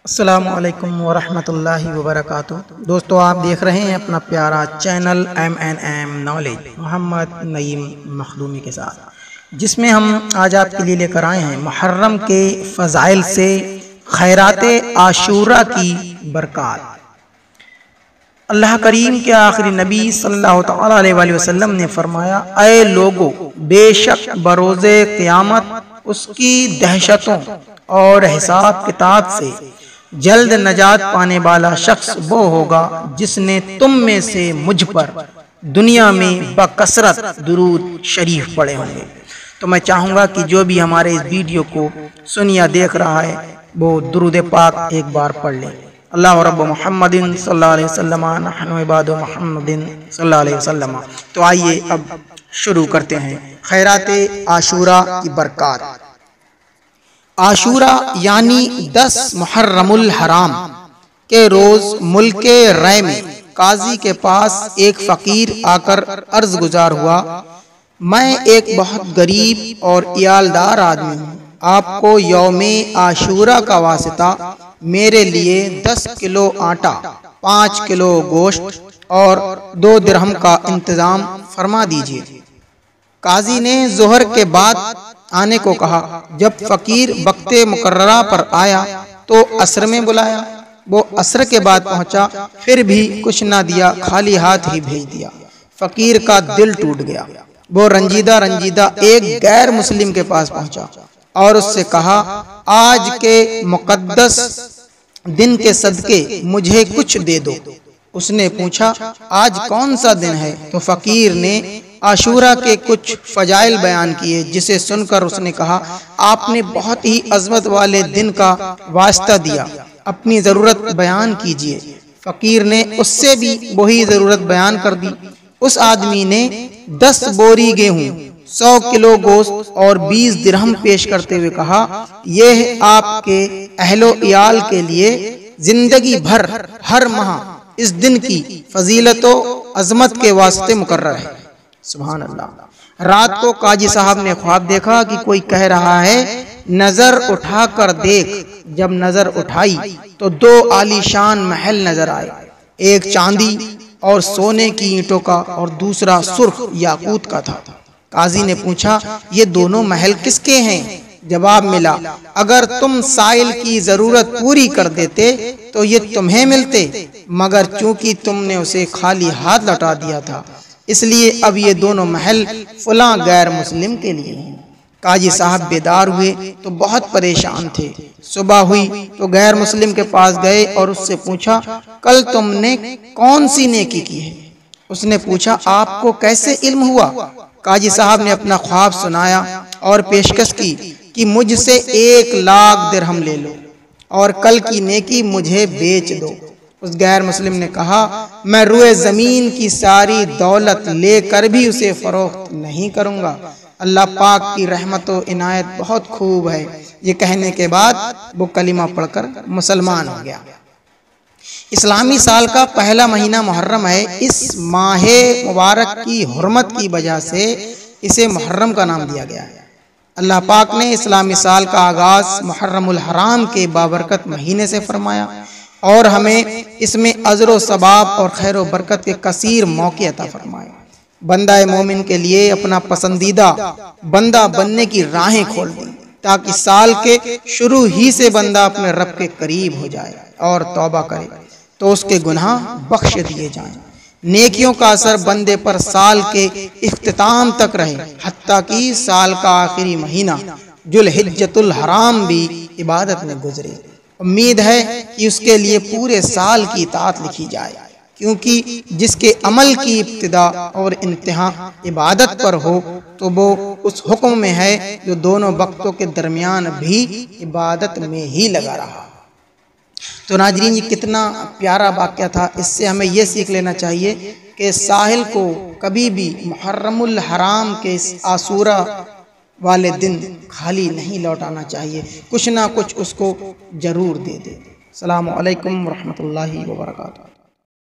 السلام علیکم ورحمۃ اللہ وبرکاتہ۔ دوستو، آپ دیکھ رہے ہیں اپنا پیارا چینل MNM نالج محمد نعیم مخدومی کے ساتھ، جس میں ہم آج آپ کے لیے لے کر آئے ہیں محرم کے فضائل سے خیرات عاشورہ کی برکات۔ اللہ کریم کے آخری نبی صلی اللہ تعالیٰ علیہ وسلم نے فرمایا، اے لوگو، بے شک بروز قیامت اس کی دہشتوں اور حساب کتاب سے جلد نجات پانے والا شخص وہ ہوگا جس نے تم میں سے مجھ پر دنیا میں بکثرت درود شریف پڑھے ہوں گے۔ تو میں چاہوں گا کہ جو بھی ہمارے اس ویڈیو کو سن یا دیکھ رہا ہے وہ درود پاک ایک بار پڑھ لے۔ اللہ رب محمد صلی اللہ علیہ وسلم، نحن عباد محمد صلی اللہ علیہ وسلم۔ تو آئیے اب شروع کرتے ہیں خیرات عاشورہ کی برکات۔ عاشورہ یعنی 10 محرم الحرام کے روز ملک رے میں قاضی کے پاس ایک فقیر آ کر عرض گزار ہوا، میں ایک بہت غریب اور عیالدار آدمی ہوں، آپ کو یوم عاشورہ کا واسطہ میرے لیے 10 کلو آٹا، 5 کلو گوشت اور 2 درہم کا انتظام فرما دیجیے۔ قاضی نے ظہر کے بعد آنے کو کہا۔ جب فقیر وقت مقررہ پر آیا تو عصر میں بلایا۔ وہ عصر کے بعد پہنچا، پھر بھی کچھ نہ دیا، خالی ہاتھ ہی بھیج دیا۔ فقیر کا دل ٹوٹ گیا۔ وہ رنجیدہ ایک غیر مسلم کے پاس پہنچا اور اس سے کہا، آج کے مقدس دن کے صدقے مجھے کچھ دے دو۔ اس نے پوچھا، آج کون سا دن ہے؟ تو فقیر نے عاشورہ کے کچھ فضائل بیان کیے، جسے سن کر اس نے کہا، آپ نے بہت ہی عظمت والے دن کا واسطہ دیا، اپنی ضرورت بیان کیجیے۔ فقیر نے اس سے بھی وہی ضرورت بیان کر دی۔ اس آدمی نے 10 بوری گیہوں، 100 کلو گوشت اور 20 درہم پیش کرتے ہوئے کہا، یہ آپ کے اہل و عیال کے لیے زندگی بھر ہر ماہ اس دن کی فضیلت و عظمت کے واسطے مقرر ہے۔ سبحان اللہ۔ رات کو قاضی صاحب نے خواب دیکھا کہ کوئی کہہ رہا ہے، نظر اٹھا کر دیکھ۔ جب نظر اٹھائی تو 2 عالی شان محل نظر آئے، ایک چاندی اور سونے کی اینٹوں کا اور دوسرا سرخ یاقوت کا تھا۔ قاضی نے پوچھا، یہ دونوں محل کس کے ہیں؟ جواب ملا، اگر تم سائل کی ضرورت پوری کر دیتے تو یہ تمہیں ملتے، مگر چونکہ تم نے اسے خالی ہاتھ لوٹا دیا تھا، اس لیے اب یہ دونوں محل فلاں غیر مسلم کے لیے ہیں۔ قاضی صاحب بیدار ہوئے تو بہت پریشان تھے۔ صبح ہوئی تو غیر مسلم کے پاس گئے اور اس سے پوچھا، کل تم نے کون سی نیکی کی ہے؟ اس نے پوچھا، آپ کو کیسے علم ہوا؟ قاضی صاحب نے اپنا خواب سنایا اور پیشکش کی کہ مجھ سے 1 لاکھ درہم لے لو اور کل کی نیکی مجھے بیچ دو۔ اس غیر مسلم نے کہا، میں روئے زمین کی ساری دولت لے کر بھی اسے فروخت نہیں کروں گا، اللہ پاک کی رحمت و عنایت بہت خوب ہے۔ یہ کہنے کے بعد وہ کلمہ پڑھ کر مسلمان ہو گیا۔ اسلامی سال کا پہلا مہینہ محرم ہے۔ اس ماہ مبارک کی حرمت کی وجہ سے اسے محرم کا نام دیا گیا ہے۔ اللہ پاک نے اسلامی سال کا آغاز محرم الحرام کے بابرکت مہینے سے فرمایا اور ہمیں اس میں اجر و ثواب اور خیر و برکت کے کثیر موقع عطا فرمائے۔ بندہ مومن کے لیے اپنا پسندیدہ بندہ بننے کی راہیں کھول دی، تاکہ سال کے شروع ہی سے بندہ اپنے رب کے قریب ہو جائے اور توبہ کرے تو اس کے گناہ بخش دیے جائیں۔ نیکیوں کا اثر بندے پر سال کے اختتام تک رہے، حتیٰ کہ سال کا آخری مہینہ ذوالحجۃ الحرام بھی عبادت میں گزرے۔ امید ہے کہ اس کے لیے پورے سال کی اطاعت لکھی جائے، کیونکہ جس کے عمل کی ابتدا اور انتہا عبادت پر ہو تو وہ اس حکم میں ہے جو دونوں وقتوں کے درمیان بھی عبادت میں ہی لگا رہا۔ تو ناظرین، یہ کتنا پیارا واقعہ تھا۔ اس سے ہمیں یہ سیکھ لینا چاہیے کہ ساحل کو کبھی بھی محرم الحرام کے عاشورہ والے دن خالی نہیں لوٹانا چاہیے، کچھ نہ کچھ اس کو ضرور دے دے۔ السلام علیکم ورحمۃ اللہ وبرکاتہ۔